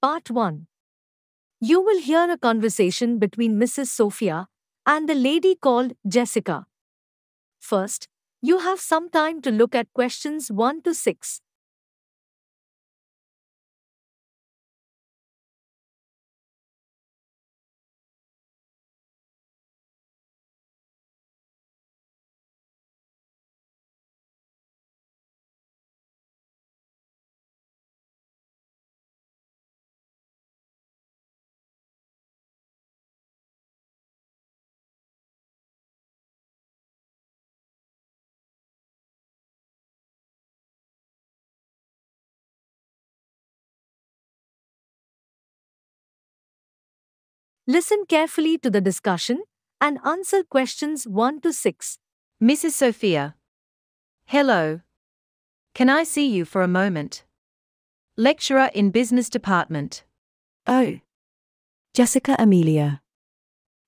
Part 1. You will hear a conversation between Mrs. Sophia and a lady called Jessica. First, you have some time to look at questions 1 to 6. Listen carefully to the discussion and answer questions 1 to 6. Mrs. Sophia. Hello. Can I see you for a moment? Lecturer in Business Department. Oh. Jessica Amelia.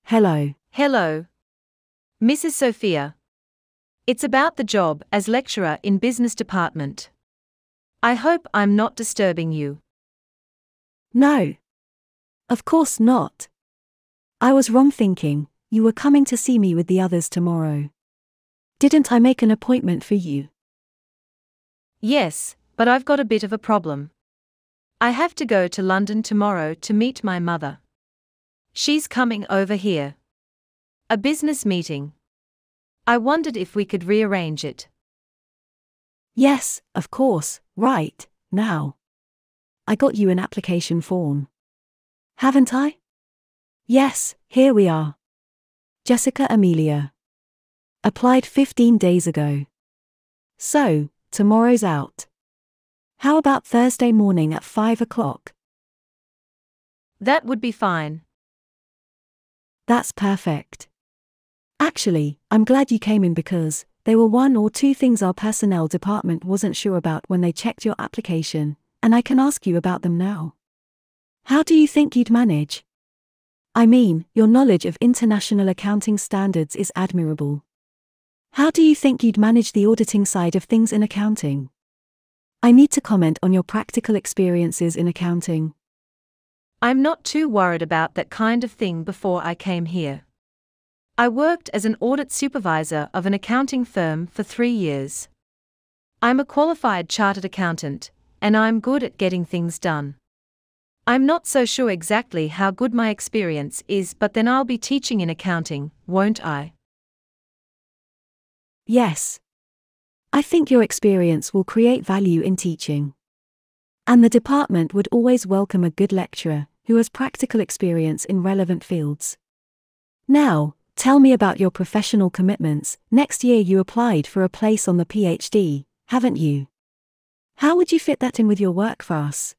Hello. Hello. Mrs. Sophia. It's about the job as lecturer in Business Department. I hope I'm not disturbing you. No. Of course not. I was wrong thinking you were coming to see me with the others tomorrow. Didn't I make an appointment for you? Yes, but I've got a bit of a problem. I have to go to London tomorrow to meet my mother. She's coming over here. A business meeting. I wondered if we could rearrange it. Yes, of course, right, now. I got you an application form. Haven't I? Yes, here we are. Jessica Amelia. Applied 15 days ago. So, tomorrow's out. How about Thursday morning at 5 o'clock? That would be fine. That's perfect. Actually, I'm glad you came in because there were 1 or 2 things our personnel department wasn't sure about when they checked your application, and I can ask you about them now. How do you think you'd manage? I mean, your knowledge of international accounting standards is admirable. How do you think you'd manage the auditing side of things in accounting? I need to comment on your practical experiences in accounting. I'm not too worried about that kind of thing before I came here. I worked as an audit supervisor of an accounting firm for 3 years. I'm a qualified chartered accountant, and I'm good at getting things done. I'm not so sure exactly how good my experience is, but then I'll be teaching in accounting, won't I? Yes. I think your experience will create value in teaching. And the department would always welcome a good lecturer who has practical experience in relevant fields. Now, tell me about your professional commitments. Next year you applied for a place on the PhD, haven't you? How would you fit that in with your work for us?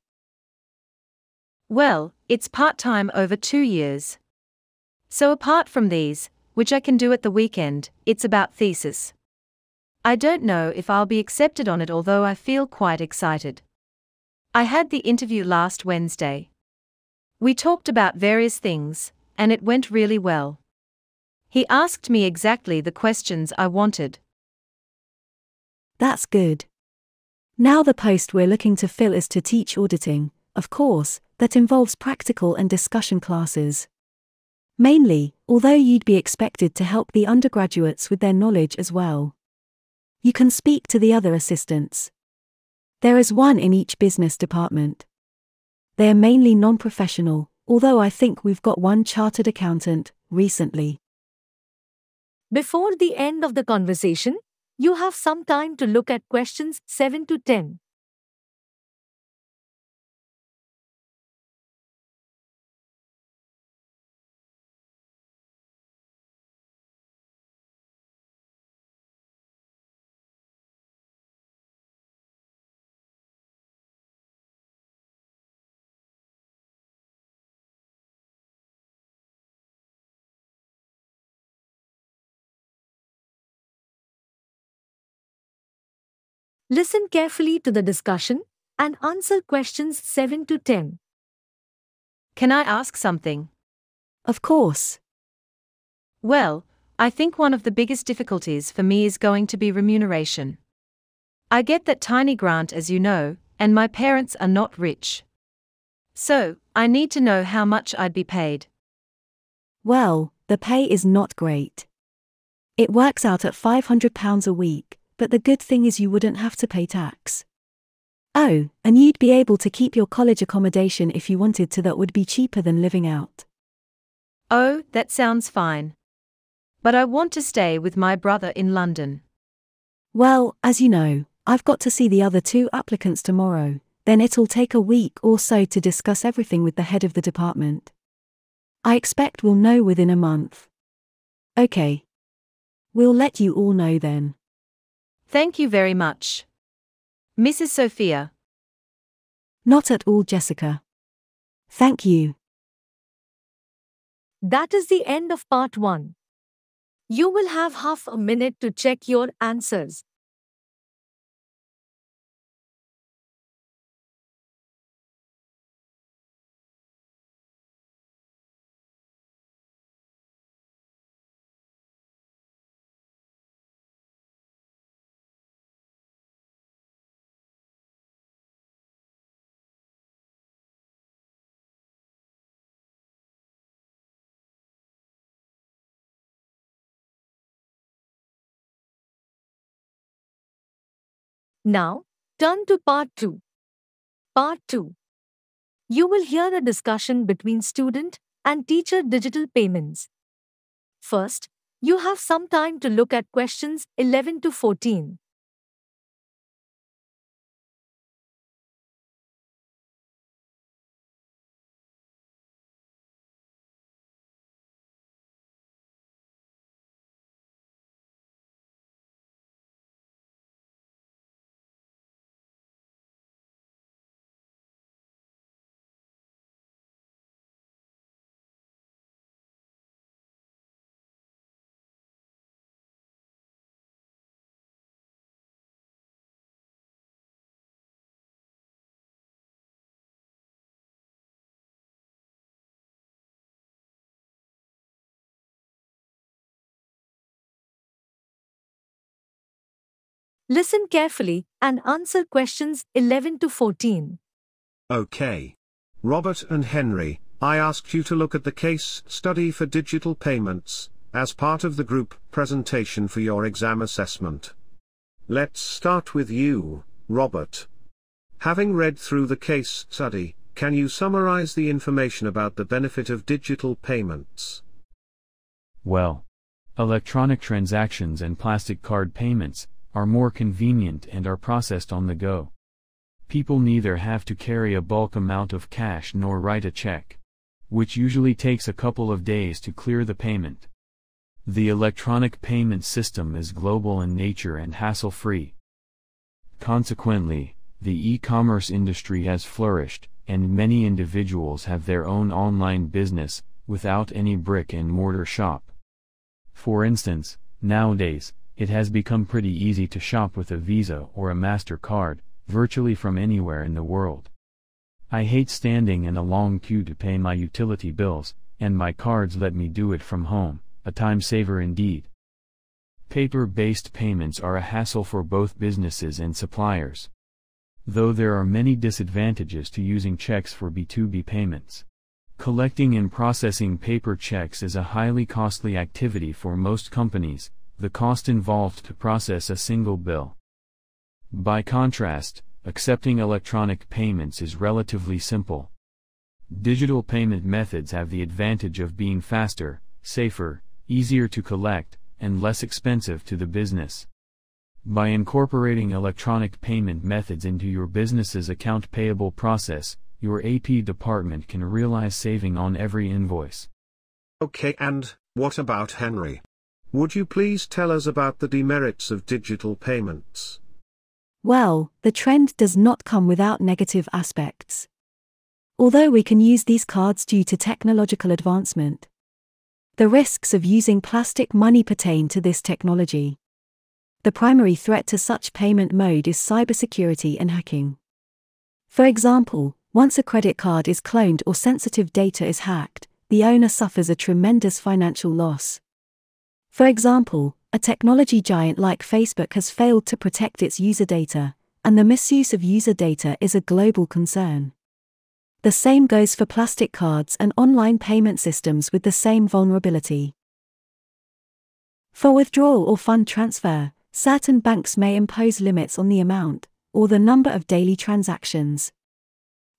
Well, it's part-time over 2 years. So apart from these, which I can do at the weekend, it's about thesis. I don't know if I'll be accepted on it, although I feel quite excited. I had the interview last Wednesday. We talked about various things, and it went really well. He asked me exactly the questions I wanted. That's good. Now the post we're looking to fill is to teach auditing, of course, that involves practical and discussion classes. Mainly, although you'd be expected to help the undergraduates with their knowledge as well. You can speak to the other assistants. There is 1 in each business department. They are mainly non-professional, although I think we've got 1 chartered accountant, recently. Before the end of the conversation, you have some time to look at questions 7 to 10. Listen carefully to the discussion and answer questions 7 to 10. Can I ask something? Of course. Well, I think one of the biggest difficulties for me is going to be remuneration. I get that tiny grant, as you know, and my parents are not rich. So, I need to know how much I'd be paid. Well, the pay is not great. It works out at £500 a week, but the good thing is you wouldn't have to pay tax. Oh, and you'd be able to keep your college accommodation if you wanted to. That would be cheaper than living out. Oh, that sounds fine. But I want to stay with my brother in London. Well, as you know, I've got to see the other two applicants tomorrow, then it'll take a week or so to discuss everything with the head of the department. I expect we'll know within a month. Okay. We'll let you all know then. Thank you very much, Mrs. Sophia. Not at all, Jessica. Thank you. That is the end of part 1. You will have half a minute to check your answers. Now, turn to part 2. Part 2. You will hear a discussion between student and teacher digital payments. First, you have some time to look at questions 11 to 14. Listen carefully and answer questions 11 to 14. Okay. Robert and Henry, I asked you to look at the case study for digital payments, as part of the group presentation for your exam assessment. Let's start with you, Robert. Having read through the case study, can you summarize the information about the benefit of digital payments? Well, electronic transactions and plastic card payments are more convenient and are processed on the go. People neither have to carry a bulk amount of cash nor write a check, which usually takes a couple of days to clear the payment. The electronic payment system is global in nature and hassle-free. Consequently, the e-commerce industry has flourished, and many individuals have their own online business, without any brick-and-mortar shop. For instance, nowadays, it has become pretty easy to shop with a Visa or a MasterCard, virtually from anywhere in the world. I hate standing in a long queue to pay my utility bills, and my cards let me do it from home, a time saver indeed. Paper-based payments are a hassle for both businesses and suppliers. Though there are many disadvantages to using checks for B2B payments. Collecting and processing paper checks is a highly costly activity for most companies, the cost involved to process a single bill. By contrast, accepting electronic payments is relatively simple. Digital payment methods have the advantage of being faster, safer, easier to collect, and less expensive to the business. By incorporating electronic payment methods into your business's account payable process, your AP department can realize saving on every invoice. Okay, and what about Henry? Would you please tell us about the demerits of digital payments? Well, the trend does not come without negative aspects. Although we can use these cards due to technological advancement, the risks of using plastic money pertain to this technology. The primary threat to such payment mode is cybersecurity and hacking. For example, once a credit card is cloned or sensitive data is hacked, the owner suffers a tremendous financial loss. For example, a technology giant like Facebook has failed to protect its user data, and the misuse of user data is a global concern. The same goes for plastic cards and online payment systems with the same vulnerability. For withdrawal or fund transfer, certain banks may impose limits on the amount, or the number of daily transactions,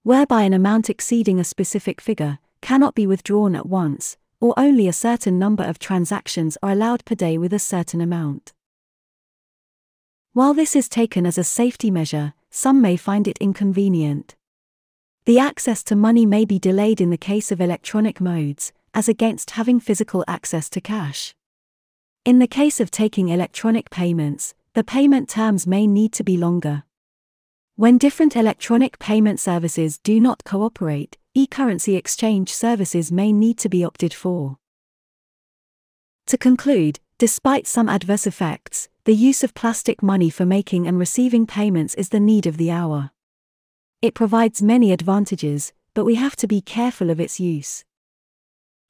whereby an amount exceeding a specific figure cannot be withdrawn at once, or only a certain number of transactions are allowed per day with a certain amount. While this is taken as a safety measure, some may find it inconvenient. The access to money may be delayed in the case of electronic modes, as against having physical access to cash. In the case of taking electronic payments, the payment terms may need to be longer. When different electronic payment services do not cooperate, e-currency exchange services may need to be opted for. To conclude, despite some adverse effects, the use of plastic money for making and receiving payments is the need of the hour. It provides many advantages, but we have to be careful of its use.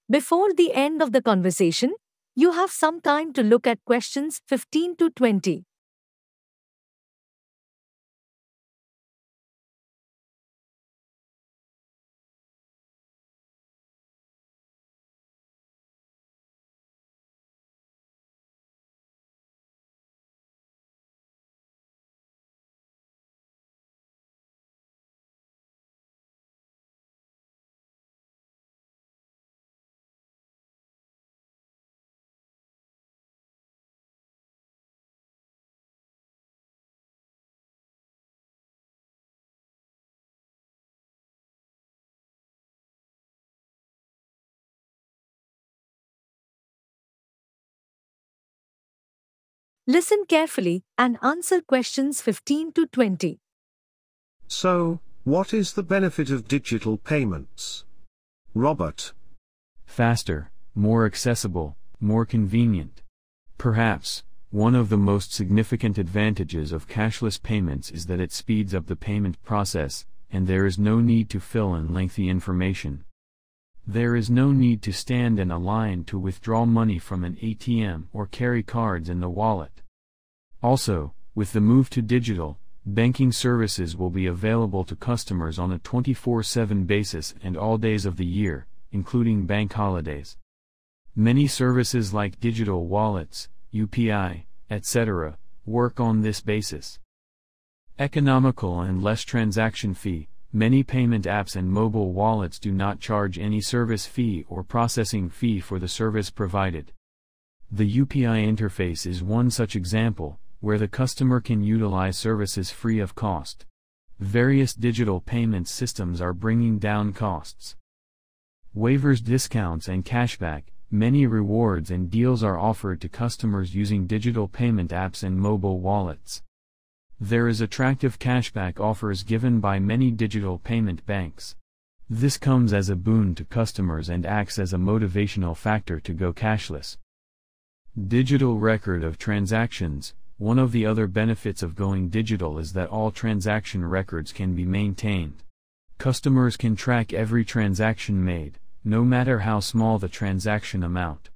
Before the end of the conversation, you have some time to look at questions 15 to 20. Listen carefully and answer questions 15 to 20. So, what is the benefit of digital payments? Robert. Faster, more accessible, more convenient. Perhaps, one of the most significant advantages of cashless payments is that it speeds up the payment process, and there is no need to fill in lengthy information. There is no need to stand in a line to withdraw money from an ATM or carry cards in the wallet. Also, with the move to digital, banking services will be available to customers on a 24/7 basis and all days of the year, including bank holidays. Many services like digital wallets, UPI, etc., work on this basis. Economical and less transaction fee. Many payment apps and mobile wallets do not charge any service fee or processing fee for the service provided. The UPI interface is one such example, where the customer can utilize services free of cost. Various digital payment systems are bringing down costs. Waivers, discounts and cashback. Many rewards and deals are offered to customers using digital payment apps and mobile wallets. There is attractive cashback offers given by many digital payment banks. This comes as a boon to customers and acts as a motivational factor to go cashless. Digital record of transactions. One of the other benefits of going digital is that all transaction records can be maintained. Customers can track every transaction made, no matter how small the transaction amount.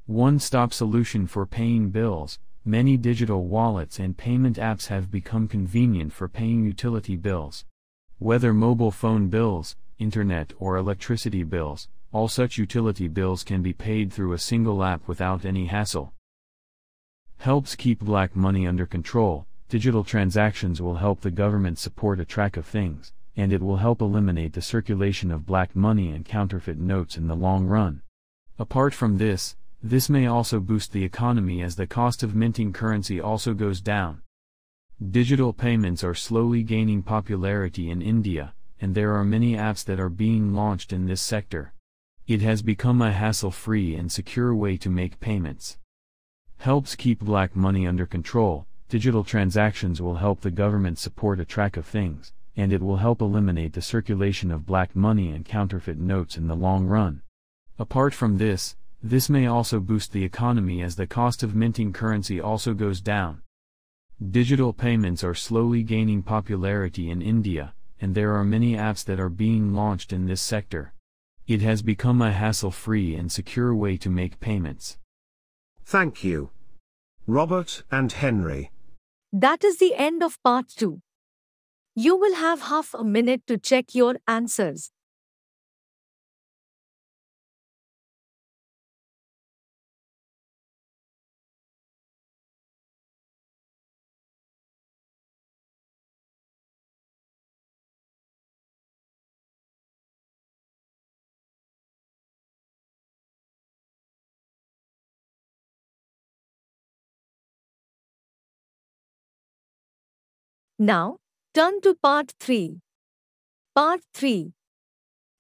One-stop solution for paying bills. Many digital wallets and payment apps have become convenient for paying utility bills. Whether mobile phone bills, internet or electricity bills, all such utility bills can be paid through a single app without any hassle. Helps keep black money under control. Digital transactions will help the government support a track of things, and it will help eliminate the circulation of black money and counterfeit notes in the long run. Apart from this may also boost the economy as the cost of minting currency also goes down. Digital payments are slowly gaining popularity in India, and there are many apps that are being launched in this sector. It has become a hassle-free and secure way to make payments. Helps keep black money under control. Digital transactions will help the government support a track of things, and it will help eliminate the circulation of black money and counterfeit notes in the long run. Apart from this may also boost the economy as the cost of minting currency also goes down. Digital payments are slowly gaining popularity in India, and there are many apps that are being launched in this sector. It has become a hassle-free and secure way to make payments. Thank you, Robert and Henry. That is the end of part 2. You will have half a minute to check your answers. Now, turn to part 3. Part 3.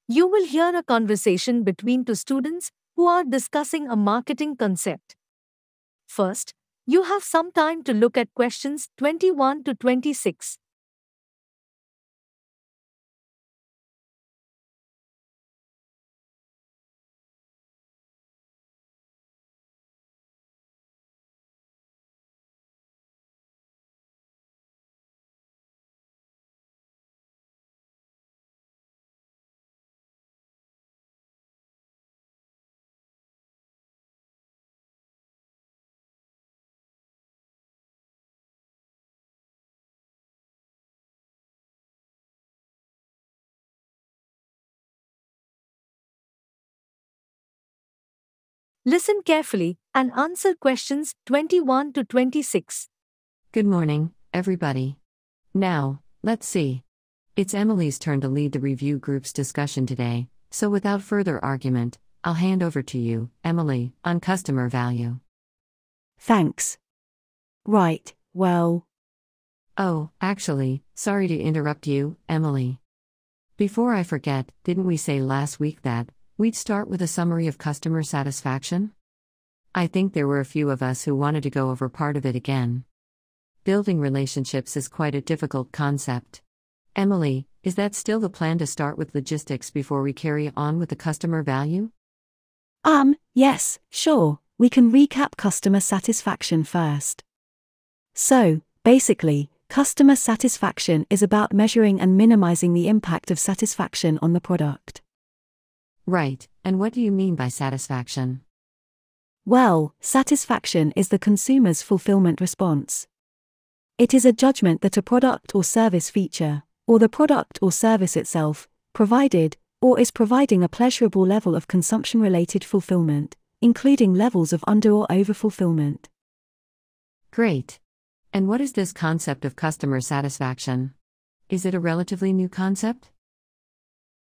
You will hear a conversation between two students who are discussing a marketing concept. First, you have some time to look at questions 21 to 26. Listen carefully and answer questions 21 to 26. Good morning, everybody. Now, let's see. It's Emily's turn to lead the review group's discussion today, so without further argument, I'll hand over to you, Emily, on customer value. Thanks. Right, well, Oh, actually, sorry to interrupt you, Emily. Before I forget, didn't we say last week that we'd start with a summary of customer satisfaction? I think there were a few of us who wanted to go over part of it again. Building relationships is quite a difficult concept. Emily, is that still the plan to start with logistics before we carry on with the customer value? yes, sure, we can recap customer satisfaction first. So, basically, customer satisfaction is about measuring and minimizing the impact of satisfaction on the product. Right, and what do you mean by satisfaction? Well, satisfaction is the consumer's fulfillment response. It is a judgment that a product or service feature, or the product or service itself, provided, or is providing a pleasurable level of consumption-related fulfillment, including levels of under or over fulfillment. Great. And what is this concept of customer satisfaction? Is it a relatively new concept?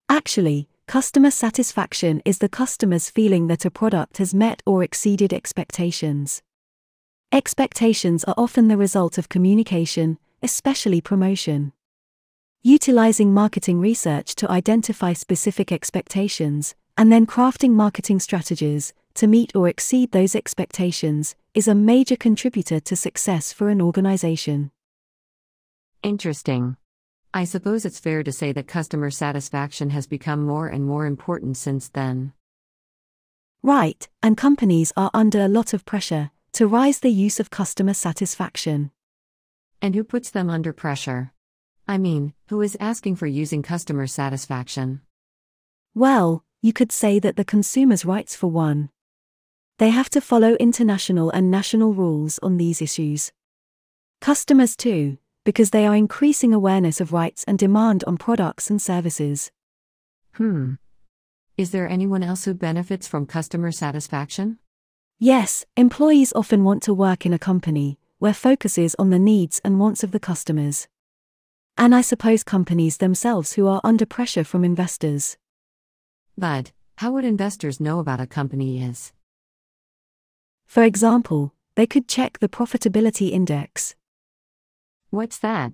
Actually, customer satisfaction is the customer's feeling that a product has met or exceeded expectations. Expectations are often the result of communication, especially promotion. Utilizing marketing research to identify specific expectations, and then crafting marketing strategies to meet or exceed those expectations, is a major contributor to success for an organization. Interesting. I suppose it's fair to say that customer satisfaction has become more and more important since then. Right, and companies are under a lot of pressure to rise the use of customer satisfaction. And who puts them under pressure? I mean, who is asking for using customer satisfaction? Well, you could say that the consumer's rights for one. They have to follow international and national rules on these issues. Customers too, because they are increasing awareness of rights and demand on products and services. Is there anyone else who benefits from customer satisfaction? Yes, employees often want to work in a company where focus is on the needs and wants of the customers. And I suppose companies themselves who are under pressure from investors. But, how would investors know about a company is? For example, they could check the profitability index. What's that?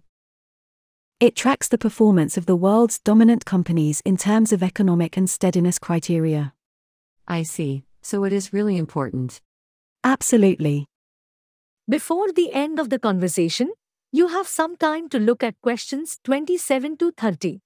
It tracks the performance of the world's dominant companies in terms of economic and steadiness criteria. I see, so it is really important. Absolutely. Before the end of the conversation, you have some time to look at questions 27 to 30.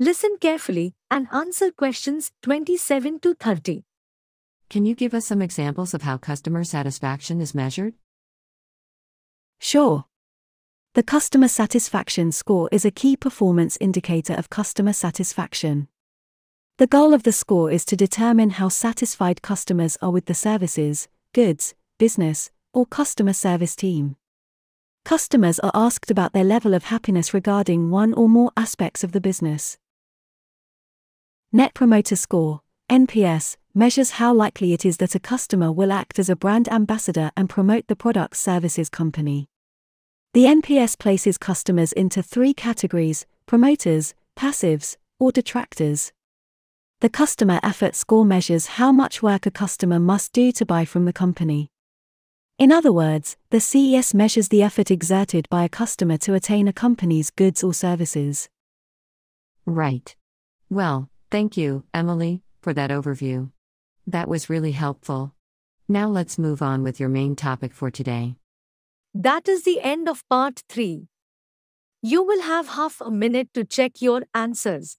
Listen carefully and answer questions 27 to 30. Can you give us some examples of how customer satisfaction is measured? Sure. The customer satisfaction score is a key performance indicator of customer satisfaction. The goal of the score is to determine how satisfied customers are with the services, goods, business, or customer service team. Customers are asked about their level of happiness regarding one or more aspects of the business. Net Promoter Score, NPS, measures how likely it is that a customer will act as a brand ambassador and promote the product's services company. The NPS places customers into 3 categories: promoters, passives, or detractors. The Customer Effort Score measures how much work a customer must do to buy from the company. In other words, the CES measures the effort exerted by a customer to attain a company's goods or services. Right. Well, thank you, Emily, for that overview. That was really helpful. Now let's move on with your main topic for today. That is the end of part 3. You will have half a minute to check your answers.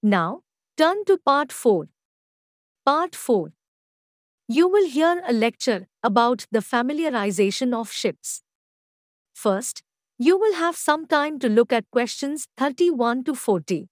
Now, turn to part 4. Part 4. You will hear a lecture about the familiarization of ships. First, you will have some time to look at questions 31 to 40.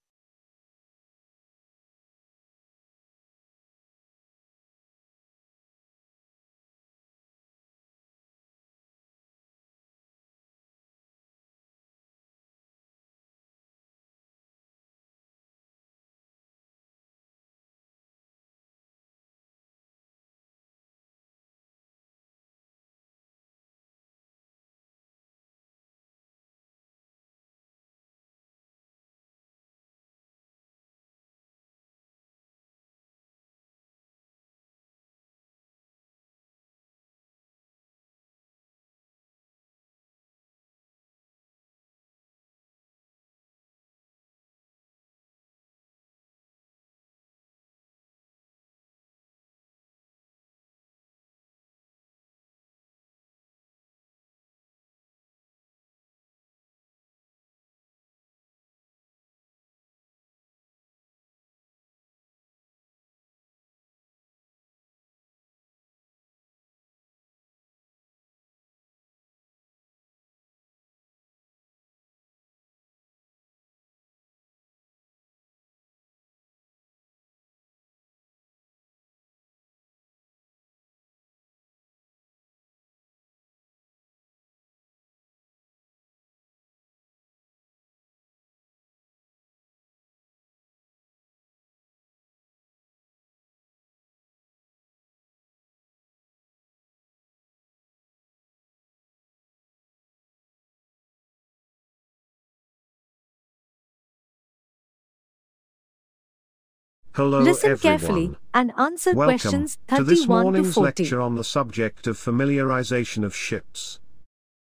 Hello Listen everyone. carefully and answer Welcome questions to this 31 to morning's 40. lecture on the subject of familiarization of ships.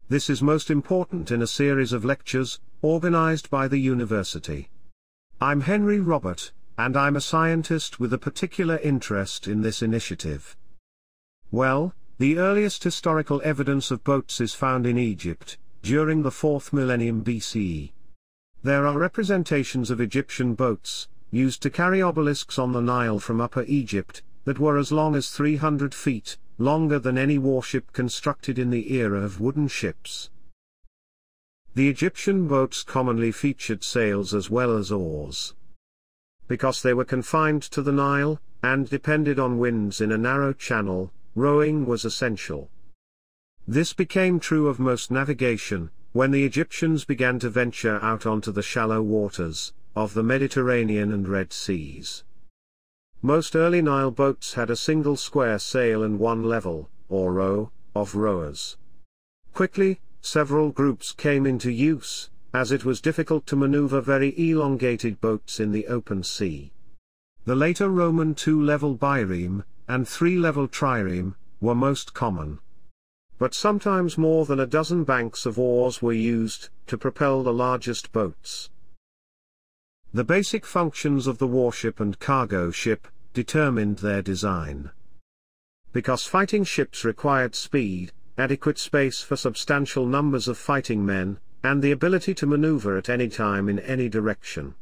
This is most important in a series of lectures organized by the university. I'm Henry Robert, and I'm a scientist with a particular interest in this initiative. Well, the earliest historical evidence of boats is found in Egypt, during the 4th millennium BCE. There are representations of Egyptian boats, used to carry obelisks on the Nile from Upper Egypt, that were as long as 300 feet, longer than any warship constructed in the era of wooden ships. The Egyptian boats commonly featured sails as well as oars. Because they were confined to the Nile, and depended on winds in a narrow channel, rowing was essential. This became true of most navigation, when the Egyptians began to venture out onto the shallow waters of the Mediterranean and Red Seas. Most early Nile boats had a single square sail and one level, or row, of rowers. Quickly, several groups came into use, as it was difficult to maneuver very elongated boats in the open sea. The later Roman 2-level bireme, and 3-level trireme, were most common. But sometimes more than a dozen banks of oars were used to propel the largest boats. The basic functions of the warship and cargo ship determined their design. Because fighting ships required speed, adequate space for substantial numbers of fighting men, and the ability to maneuver at any time in any direction.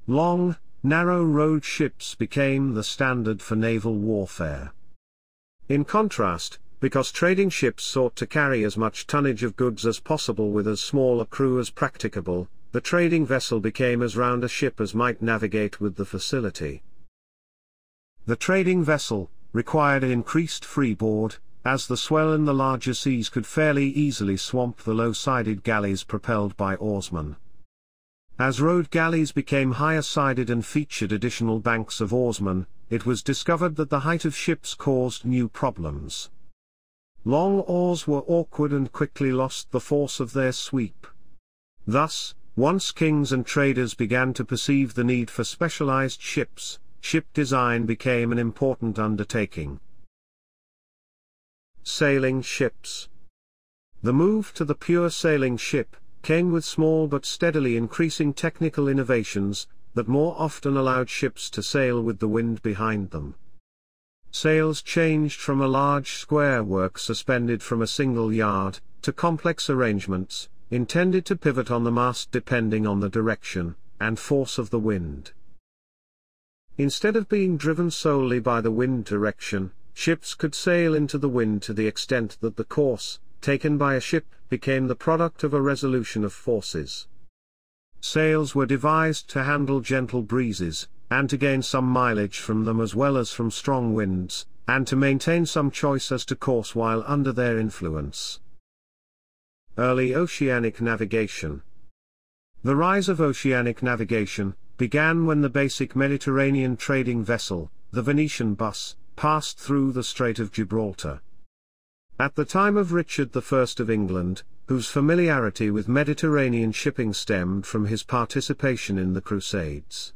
Long, narrow-rowed ships became the standard for naval warfare. In contrast, because trading ships sought to carry as much tonnage of goods as possible with as small a crew as practicable, the trading vessel became as round a ship as might navigate with the facility. The trading vessel required an increased freeboard, as the swell in the larger seas could fairly easily swamp the low-sided galleys propelled by oarsmen. As rowed galleys became higher-sided and featured additional banks of oarsmen, it was discovered that the height of ships caused new problems. Long oars were awkward and quickly lost the force of their sweep. Thus, once kings and traders began to perceive the need for specialized ships, ship design became an important undertaking. Sailing ships. The move to the pure sailing ship came with small but steadily increasing technical innovations that more often allowed ships to sail with the wind behind them. Sails changed from a large square work suspended from a single yard, to complex arrangements, intended to pivot on the mast depending on the direction and force of the wind. Instead of being driven solely by the wind direction, ships could sail into the wind to the extent that the course taken by a ship became the product of a resolution of forces. Sails were devised to handle gentle breezes, and to gain some mileage from them as well as from strong winds, and to maintain some choice as to course while under their influence. Early oceanic navigation. The rise of oceanic navigation began when the basic Mediterranean trading vessel, the Venetian bus, passed through the Strait of Gibraltar. At the time of Richard I of England, whose familiarity with Mediterranean shipping stemmed from his participation in the Crusades,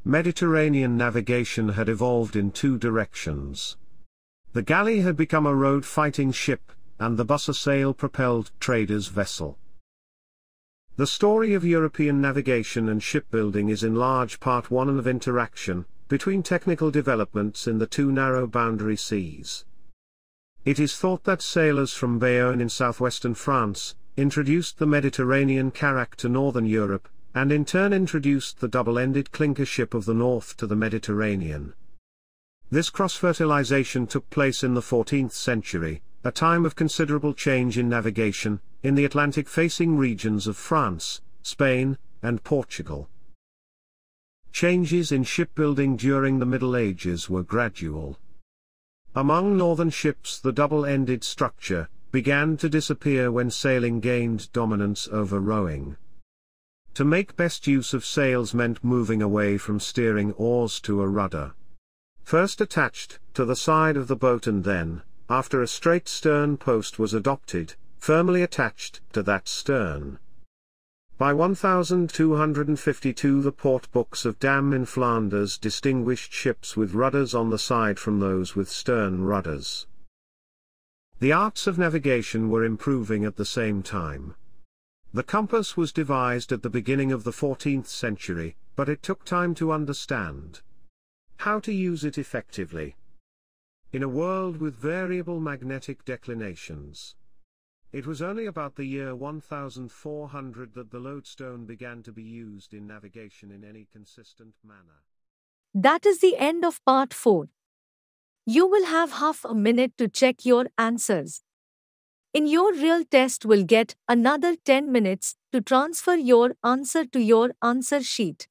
Mediterranean navigation had evolved in two directions. The galley had become a rowed fighting ship, and the bus a sail-propelled trader's vessel. The story of European navigation and shipbuilding is in large part one of interaction between technical developments in the two narrow boundary seas. It is thought that sailors from Bayonne in southwestern France introduced the Mediterranean carrack to northern Europe, and in turn introduced the double-ended clinker ship of the north to the Mediterranean. This cross-fertilization took place in the 14th century, a time of considerable change in navigation, in the Atlantic-facing regions of France, Spain, and Portugal. Changes in shipbuilding during the Middle Ages were gradual. Among northern ships the double-ended structure began to disappear when sailing gained dominance over rowing. To make best use of sails meant moving away from steering oars to a rudder. First attached to the side of the boat and then, after a straight stern post was adopted, firmly attached to that stern. By 1252 the port books of Dam in Flanders distinguished ships with rudders on the side from those with stern rudders. The arts of navigation were improving at the same time. The compass was devised at the beginning of the 14th century, but it took time to understand how to use it effectively. In a world with variable magnetic declinations, it was only about the year 1400 that the lodestone began to be used in navigation in any consistent manner. That is the end of part 4. You will have half a minute to check your answers. In your real test will get another 10 minutes to transfer your answer to your answer sheet.